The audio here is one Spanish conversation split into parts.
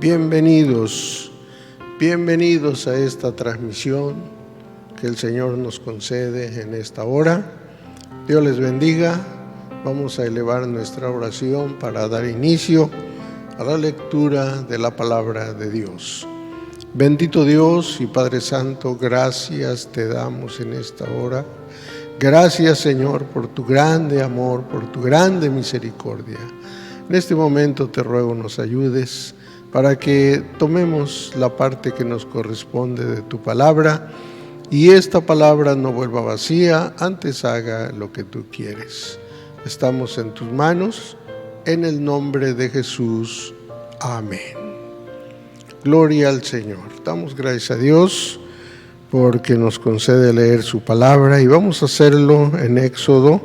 Bienvenidos a esta transmisión que el Señor nos concede en esta hora. Dios les bendiga. Vamos a elevar nuestra oración para dar inicio a la lectura de la palabra de Dios. Bendito Dios y Padre Santo, gracias te damos en esta hora. Gracias, Señor, por tu grande amor, por tu grande misericordia. En este momento te ruego nos ayudes para que tomemos la parte que nos corresponde de tu palabra y esta palabra no vuelva vacía, antes haga lo que tú quieres. Estamos en tus manos, en el nombre de Jesús. Amén. Gloria al Señor. Damos gracias a Dios porque nos concede leer su palabra y vamos a hacerlo en Éxodo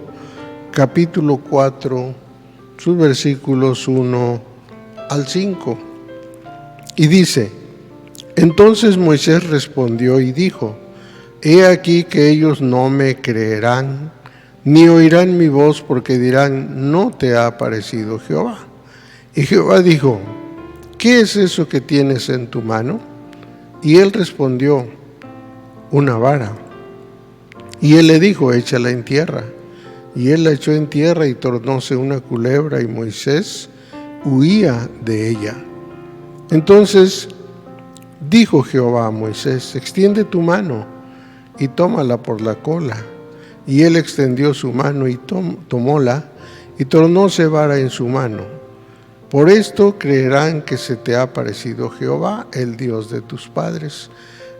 capítulo 4, sus versículos 1 al 5. Y dice: Entonces Moisés respondió y dijo: He aquí que ellos no me creerán, ni oirán mi voz, porque dirán: No te ha aparecido Jehová. Y Jehová dijo: ¿Qué es eso que tienes en tu mano? Y él respondió: Una vara. Y él le dijo: Échala en tierra. Y él la echó en tierra y tornóse una culebra, y Moisés huía de ella. Entonces dijo Jehová a Moisés: Extiende tu mano y tómala por la cola. Y él extendió su mano y tomóla, y tornóse vara en su mano. Por esto creerán que se te ha aparecido Jehová, el Dios de tus padres,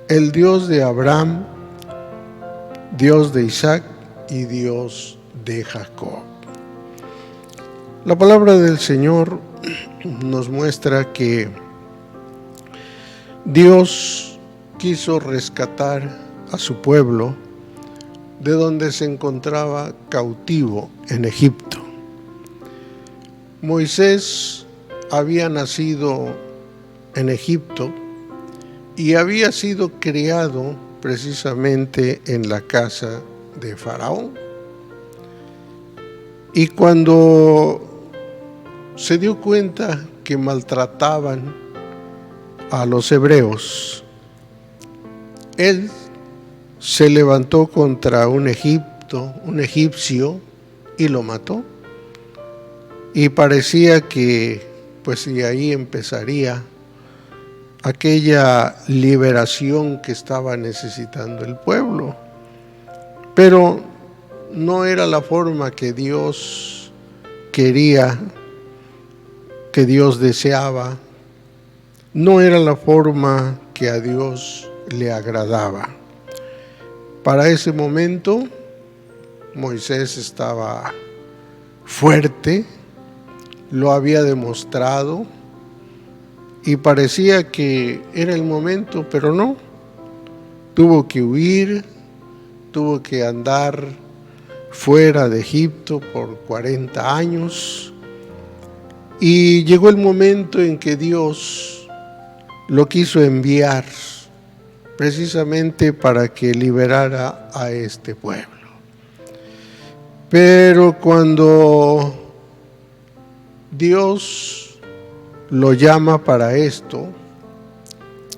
el Dios de Abraham, Dios de Isaac y Dios de Jacob. La palabra del Señor nos muestra que Dios quiso rescatar a su pueblo de donde se encontraba cautivo en Egipto. Moisés había nacido en Egipto y había sido criado precisamente en la casa de Faraón. Y cuando se dio cuenta que maltrataban a los hebreos, él se levantó contra un egipcio, y lo mató. Y parecía que, pues, y ahí empezaría aquella liberación que estaba necesitando el pueblo. Pero no era la forma que Dios quería, que Dios deseaba. No era la forma que a Dios le agradaba. Para ese momento, Moisés estaba fuerte, lo había demostrado y parecía que era el momento, pero no. Tuvo que huir, tuvo que andar fuera de Egipto por 40 años y llegó el momento en que Dios lo quiso enviar precisamente para que liberara a este pueblo. Pero cuando Dios lo llama para esto,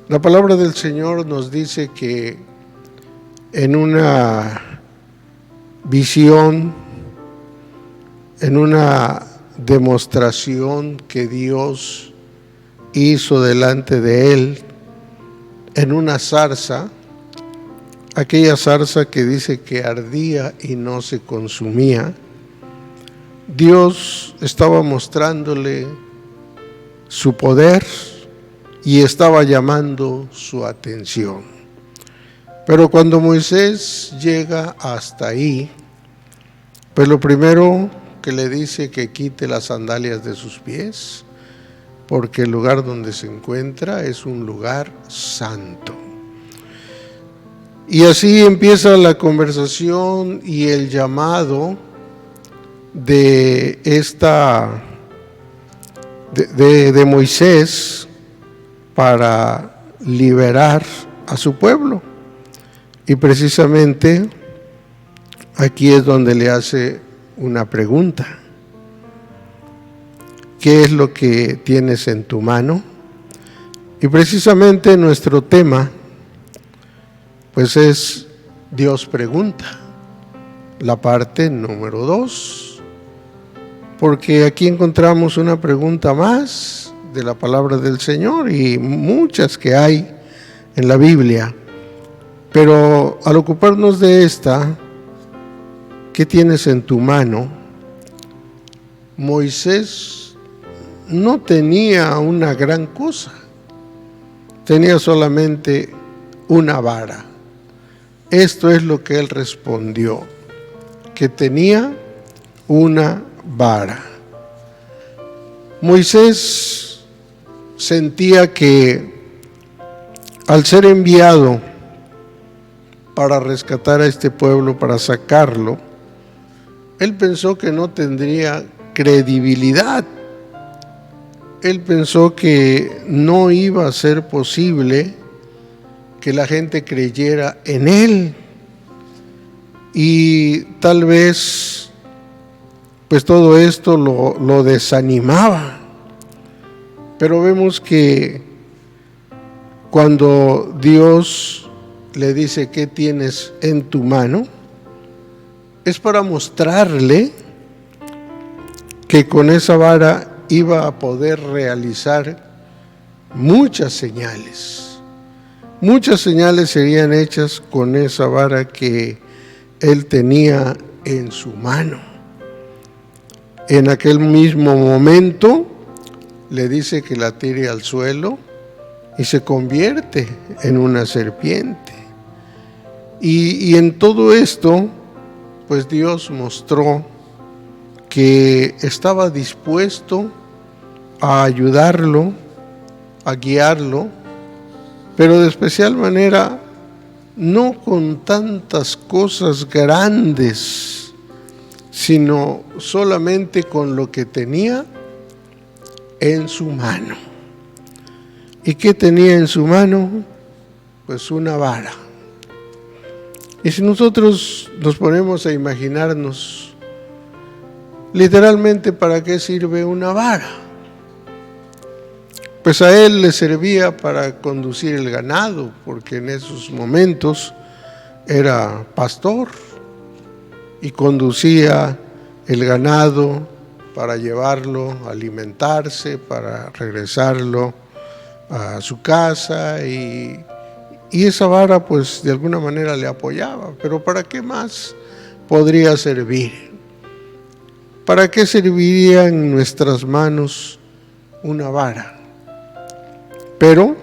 la palabra del Señor nos dice que en una visión, en una demostración que Dios hizo delante de él, en una zarza, aquella zarza que dice que ardía y no se consumía, Dios estaba mostrándole su poder y estaba llamando su atención. Pero cuando Moisés llega hasta ahí, pues lo primero que le dice que quite las sandalias de sus pies, porque el lugar donde se encuentra es un lugar santo. Y así empieza la conversación y el llamado de Moisés para liberar a su pueblo. Y precisamente aquí es donde le hace una pregunta: ¿qué es lo que tienes en tu mano? Y precisamente nuestro tema, pues es Dios pregunta, la parte número 2, porque aquí encontramos una pregunta más de la palabra del Señor y muchas que hay en la Biblia. Pero al ocuparnos de esta, ¿qué tienes en tu mano? Moisés no tenía una gran cosa, tenía solamente una vara. Esto es lo que él respondió, que tenía una vara. Moisés sentía que al ser enviado para rescatar a este pueblo, para sacarlo, él pensó que no tendría credibilidad. Él pensó que no iba a ser posible que la gente creyera en él. Y tal vez, pues todo esto lo desanimaba. Pero vemos que cuando Dios le dice, ¿qué tienes en tu mano?, es para mostrarle que con esa vara iba a poder realizar muchas señales. Muchas señales serían hechas con esa vara que él tenía en su mano. En aquel mismo momento le dice que la tire al suelo y se convierte en una serpiente. Y en todo esto, pues Dios mostró que estaba dispuesto a ayudarlo, a guiarlo, pero de especial manera no con tantas cosas grandes, sino solamente con lo que tenía en su mano. ¿Y qué tenía en su mano? Pues una vara. Y si nosotros nos ponemos a imaginarnos, literalmente, ¿para qué sirve una vara? Pues a él le servía para conducir el ganado, porque en esos momentos era pastor y conducía el ganado para llevarlo a alimentarse, para regresarlo a su casa, y esa vara pues de alguna manera le apoyaba. Pero ¿para qué más podría servir? ¿Para qué serviría en nuestras manos una vara? Pero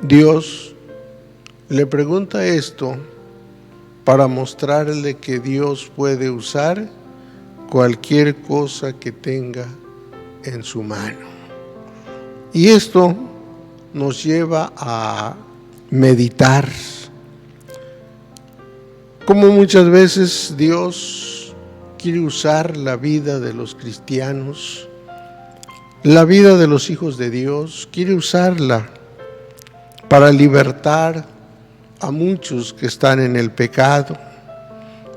Dios le pregunta esto para mostrarle que Dios puede usar cualquier cosa que tenga en su mano. Y esto nos lleva a meditar cómo muchas veces Dios quiere usar la vida de los cristianos, la vida de los hijos de Dios, quiere usarla para libertar a muchos que están en el pecado,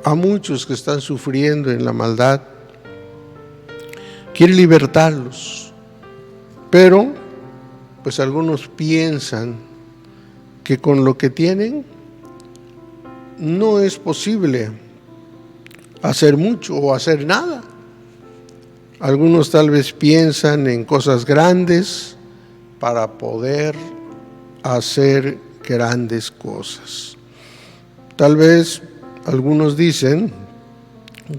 a muchos que están sufriendo en la maldad. Quiere libertarlos, pero pues algunos piensan que con lo que tienen no es posible hacer mucho o hacer nada. Algunos tal vez piensan en cosas grandes para poder hacer grandes cosas. Tal vez algunos dicen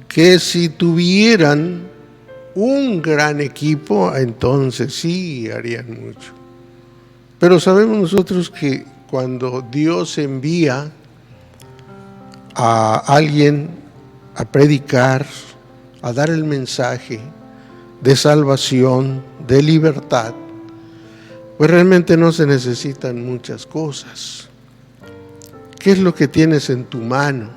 que si tuvieran un gran equipo, entonces sí harían mucho. Pero sabemos nosotros que cuando Dios envía a alguien a predicar, a dar el mensaje de salvación, de libertad, pues realmente no se necesitan muchas cosas. ¿Qué es lo que tienes en tu mano?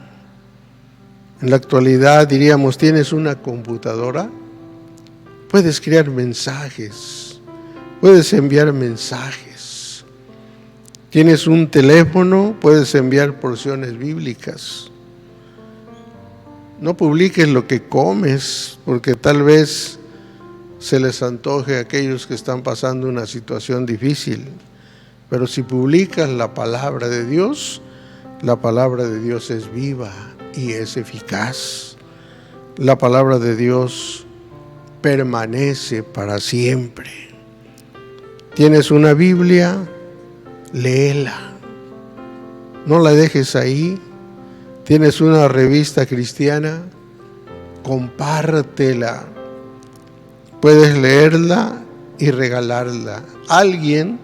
En la actualidad diríamos, ¿tienes una computadora? Puedes crear mensajes, puedes enviar mensajes. ¿Tienes un teléfono? Puedes enviar porciones bíblicas. No publiques lo que comes, porque tal vez se les antoje a aquellos que están pasando una situación difícil. Pero si publicas la palabra de Dios es viva y es eficaz. La palabra de Dios permanece para siempre. ¿Tienes una Biblia? Léela. No la dejes ahí. ¿Tienes una revista cristiana? Compártela. Puedes leerla y regalarla. Alguien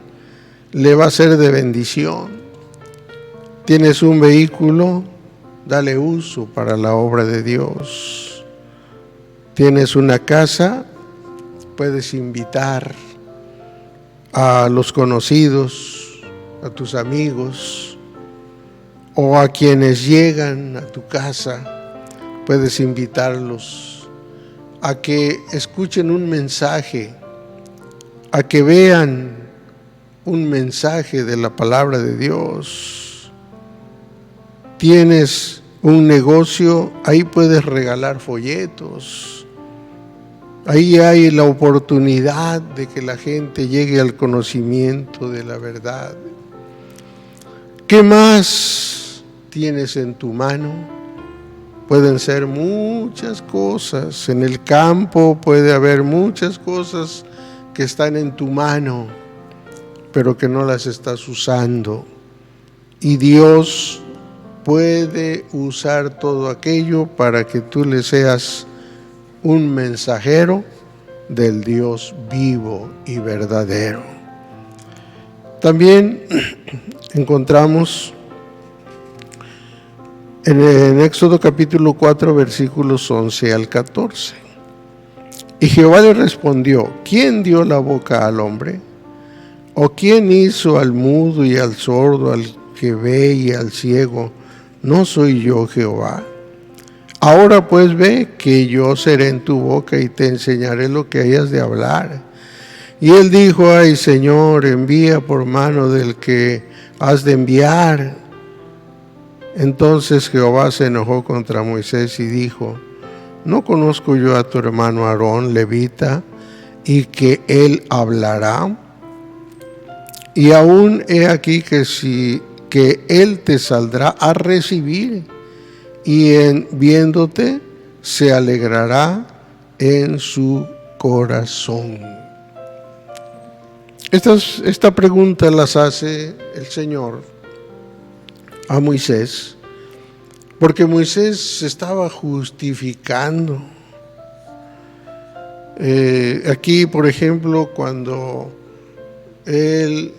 le va a ser de bendición. ¿Tienes un vehículo? Dale uso para la obra de Dios. ¿Tienes una casa? Puedes invitar a los conocidos, a tus amigos o a quienes llegan a tu casa. Puedes invitarlos a que escuchen un mensaje, a que vean un mensaje de la palabra de Dios. Tienes un negocio, ahí puedes regalar folletos. Ahí hay la oportunidad de que la gente llegue al conocimiento de la verdad. ¿Qué más tienes en tu mano? Pueden ser muchas cosas. En el campo puede haber muchas cosas que están en tu mano, pero que no las estás usando. Y Dios puede usar todo aquello para que tú le seas un mensajero del Dios vivo y verdadero. También encontramos en Éxodo capítulo 4 versículos 11 al 14. Y Jehová le respondió: ¿quién dio la boca al hombre? ¿O quién hizo al mudo y al sordo, al que ve y al ciego? ¿No soy yo Jehová? Ahora pues ve que yo seré en tu boca y te enseñaré lo que hayas de hablar. Y él dijo: ay Señor, envía por mano del que has de enviar. Entonces Jehová se enojó contra Moisés y dijo: ¿no conozco yo a tu hermano Aarón, levita, y que él hablará? Y aún he aquí que él te saldrá a recibir, y en viéndote se alegrará en su corazón. Esta pregunta las hace el Señor a Moisés, porque Moisés se estaba justificando. Aquí, por ejemplo, cuando él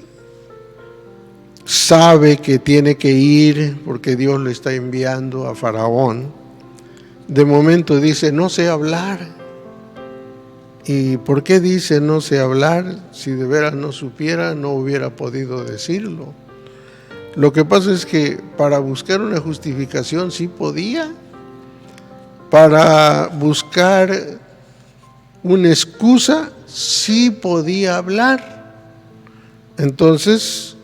sabe que tiene que ir porque Dios le está enviando a Faraón, de momento dice: no sé hablar. ¿Y por qué dice no sé hablar? Si de veras no supiera, no hubiera podido decirlo. Lo que pasa es que para buscar una justificación sí podía. Para buscar una excusa sí podía hablar. Entonces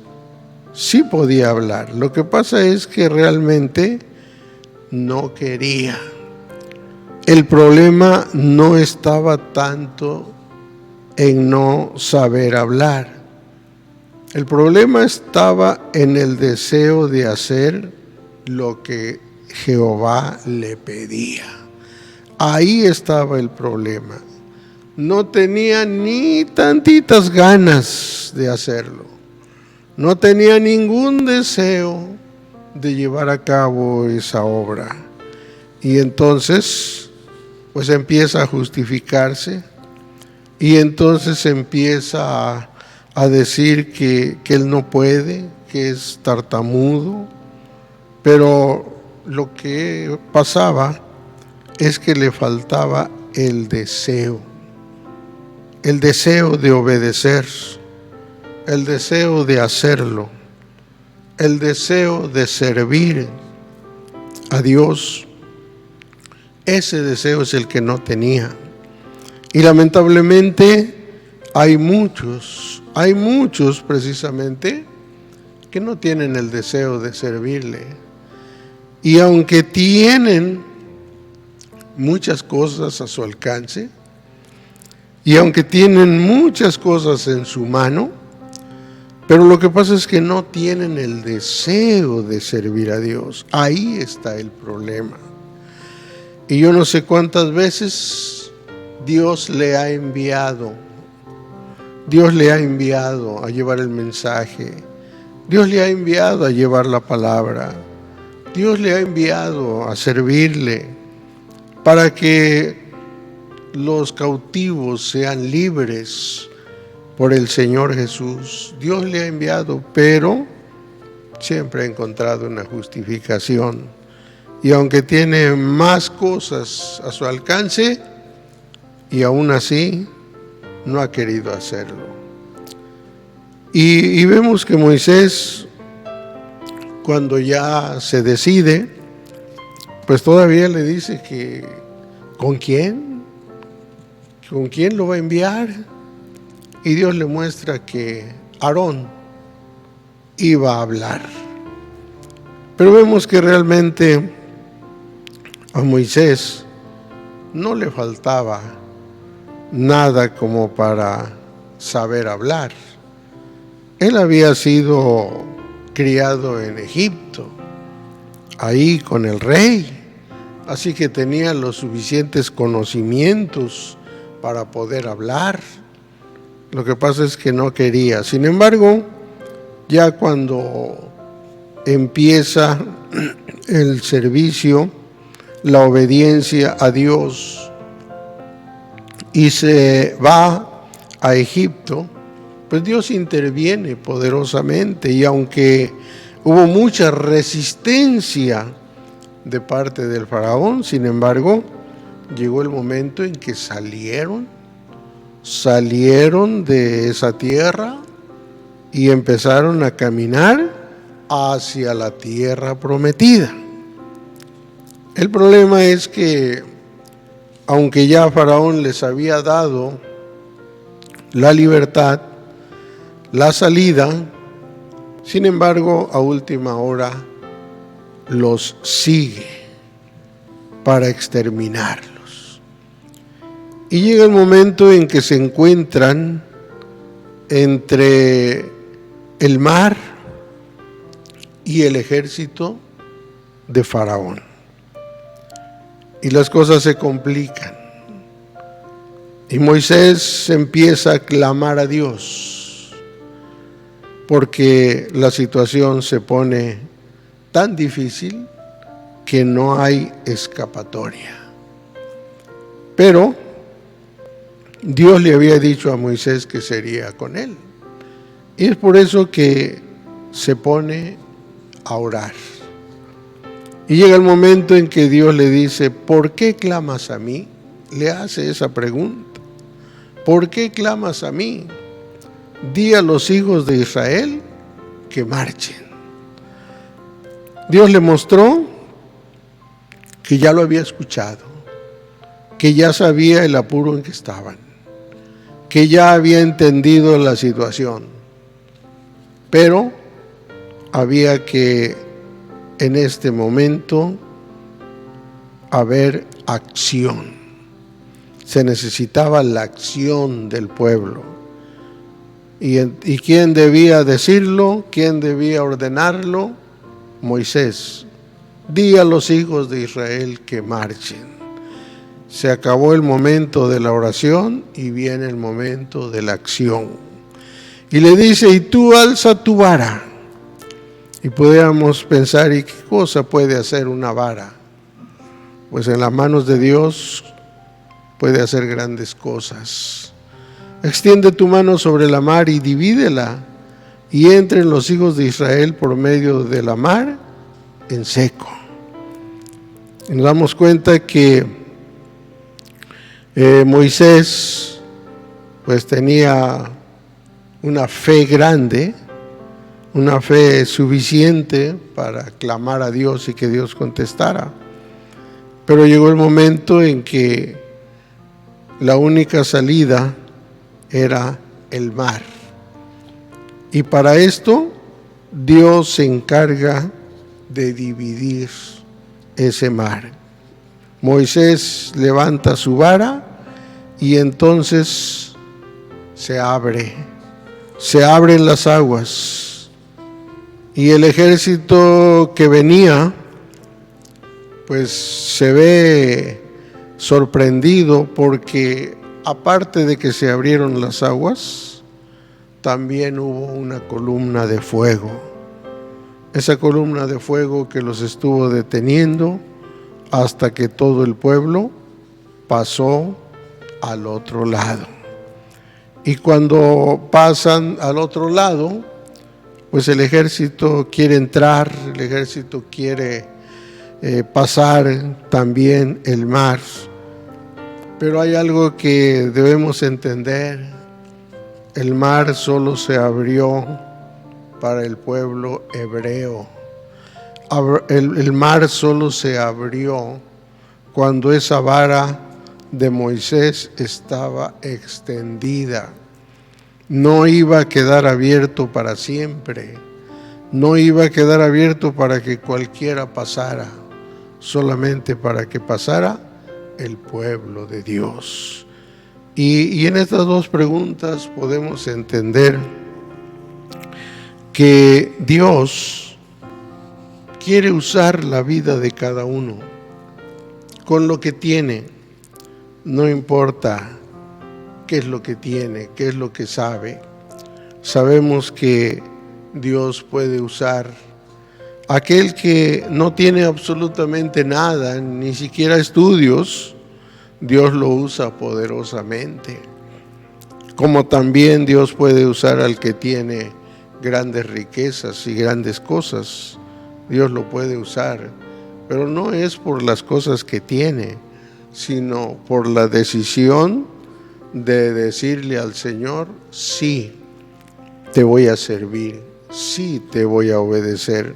sí podía hablar. Lo que pasa es que realmente no quería. El problema no estaba tanto en no saber hablar. El problema estaba en el deseo de hacer lo que Jehová le pedía. Ahí estaba el problema. No tenía ni tantitas ganas de hacerlo. No tenía ningún deseo de llevar a cabo esa obra. Y entonces, pues empieza a justificarse, y entonces empieza a decir que él no puede, que es tartamudo. Pero lo que pasaba es que le faltaba el deseo de obedecer, el deseo de hacerlo, el deseo de servir a Dios. Ese deseo es el que no tenía. Y lamentablemente hay muchos precisamente que no tienen el deseo de servirle. Y aunque tienen muchas cosas a su alcance, Y aunque tienen muchas cosas en su mano, pero lo que pasa es que no tienen el deseo de servir a Dios. Ahí está el problema. Y yo no sé cuántas veces Dios le ha enviado a llevar el mensaje. Dios le ha enviado a llevar la palabra. Dios le ha enviado a servirle para que los cautivos sean libres por el Señor Jesús. Dios le ha enviado, pero siempre ha encontrado una justificación. Y aunque tiene más cosas a su alcance, y aún así no ha querido hacerlo. Y vemos que Moisés, cuando ya se decide, pues todavía le dice que ¿con quién? ¿Con quién lo va a enviar? Y Dios le muestra que Aarón iba a hablar. Pero vemos que realmente a Moisés no le faltaba nada como para saber hablar. Él había sido criado en Egipto, ahí con el rey, así que tenía los suficientes conocimientos para poder hablar. Lo que pasa es que no quería. Sin embargo, ya cuando empieza el servicio, la obediencia a Dios, y se va a Egipto, pues Dios interviene poderosamente. Y aunque hubo mucha resistencia de parte del faraón, sin embargo, llegó el momento en que salieron de esa tierra y empezaron a caminar hacia la tierra prometida. El problema es que, aunque ya Faraón les había dado la libertad, la salida, sin embargo, a última hora los sigue para exterminarlos. Y llega el momento en que se encuentran entre el mar y el ejército de Faraón. Y las cosas se complican. Y Moisés empieza a clamar a Dios, porque la situación se pone tan difícil que no hay escapatoria. Pero Dios le había dicho a Moisés que sería con él. Y es por eso que se pone a orar. Y llega el momento en que Dios le dice: ¿por qué clamas a mí? Le hace esa pregunta. ¿Por qué clamas a mí? Di a los hijos de Israel que marchen. Dios le mostró que ya lo había escuchado, que ya sabía el apuro en que estaban, que ya había entendido la situación, pero había que en este momento haber acción. Se necesitaba la acción del pueblo. ¿Y quién debía decirlo? ¿Quién debía ordenarlo? Moisés. Di a los hijos de Israel que marchen. Se acabó el momento de la oración y viene el momento de la acción. Y le dice: y tú alza tu vara. Y podríamos pensar: ¿y qué cosa puede hacer una vara? Pues en las manos de Dios puede hacer grandes cosas. Extiende tu mano sobre la mar y divídela, y entren los hijos de Israel por medio de la mar en seco. Y nos damos cuenta que Moisés pues tenía una fe grande, una fe suficiente para clamar a Dios y que Dios contestara. Pero llegó el momento en que la única salida era el mar. Y para esto Dios se encarga de dividir ese mar. Moisés levanta su vara y entonces se abren las aguas, y el ejército que venía pues se ve sorprendido, porque aparte de que se abrieron las aguas, también hubo una columna de fuego. Esa columna de fuego que los estuvo deteniendo hasta que todo el pueblo pasó al otro lado. Y cuando pasan al otro lado, pues el ejército quiere entrar, el ejército quiere pasar también el mar. Pero hay algo que debemos entender: el mar solo se abrió para el pueblo hebreo. El mar solo se abrió cuando esa vara de Moisés estaba extendida. No iba a quedar abierto para siempre, no iba a quedar abierto para que cualquiera pasara, solamente para que pasara el pueblo de Dios. Y en estas dos preguntas podemos entender que Dios quiere usar la vida de cada uno con lo que tiene. No importa qué es lo que tiene, qué es lo que sabe. Sabemos que Dios puede usar a aquel que no tiene absolutamente nada, ni siquiera estudios. Dios lo usa poderosamente. Como también Dios puede usar al que tiene grandes riquezas y grandes cosas. Dios lo puede usar, pero no es por las cosas que tiene, sino por la decisión de decirle al Señor: sí, te voy a servir, sí, te voy a obedecer.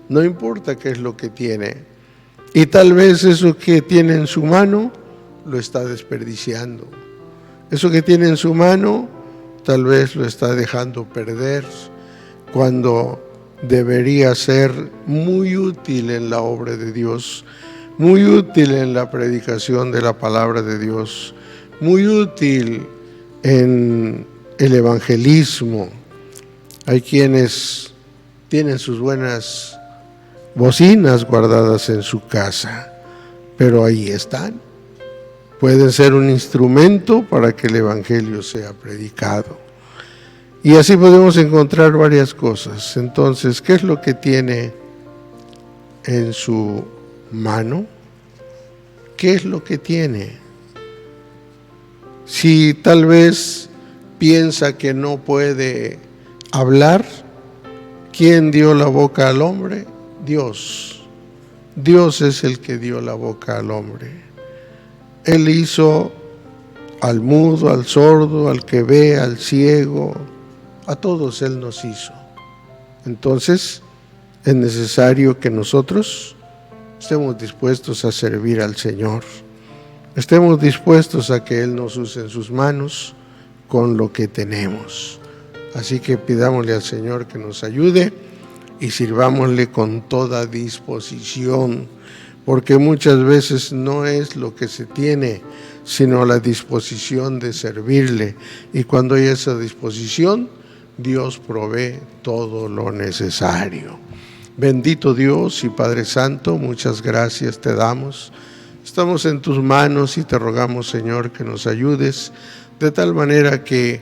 No importa qué es lo que tiene. Y tal vez eso que tiene en su mano lo está desperdiciando. Eso que tiene en su mano tal vez lo está dejando perder, cuando debería ser muy útil en la obra de Dios, muy útil en la predicación de la palabra de Dios, muy útil en el evangelismo. Hay quienes tienen sus buenas bocinas guardadas en su casa, pero ahí están. Pueden ser un instrumento para que el evangelio sea predicado. Y así podemos encontrar varias cosas. Entonces, ¿qué es lo que tiene en su mano? ¿Qué es lo que tiene? Si tal vez piensa que no puede hablar, ¿quién dio la boca al hombre? Dios. Dios es el que dio la boca al hombre. Él hizo al mudo, al sordo, al que ve, al ciego, a todos Él nos hizo. Entonces, es necesario que nosotros estemos dispuestos a servir al Señor. Estemos dispuestos a que Él nos use en sus manos con lo que tenemos. Así que pidámosle al Señor que nos ayude y sirvámosle con toda disposición, porque muchas veces no es lo que se tiene, sino la disposición de servirle. Y cuando hay esa disposición, Dios provee todo lo necesario. Bendito Dios y Padre Santo, muchas gracias te damos. Estamos en tus manos y te rogamos, Señor, que nos ayudes de tal manera que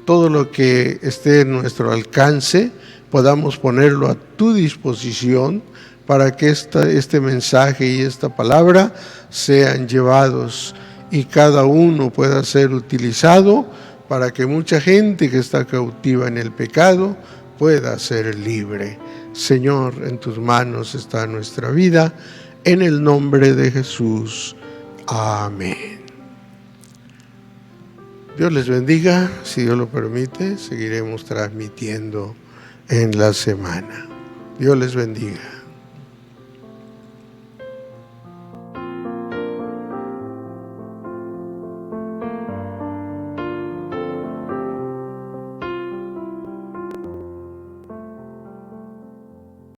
todo lo que esté en nuestro alcance podamos ponerlo a tu disposición para que este mensaje y esta palabra sean llevados y cada uno pueda ser utilizado para que mucha gente que está cautiva en el pecado pueda ser libre. Señor, en tus manos está nuestra vida, en el nombre de Jesús. Amén. Dios les bendiga. Si Dios lo permite, seguiremos transmitiendo en la semana. Dios les bendiga.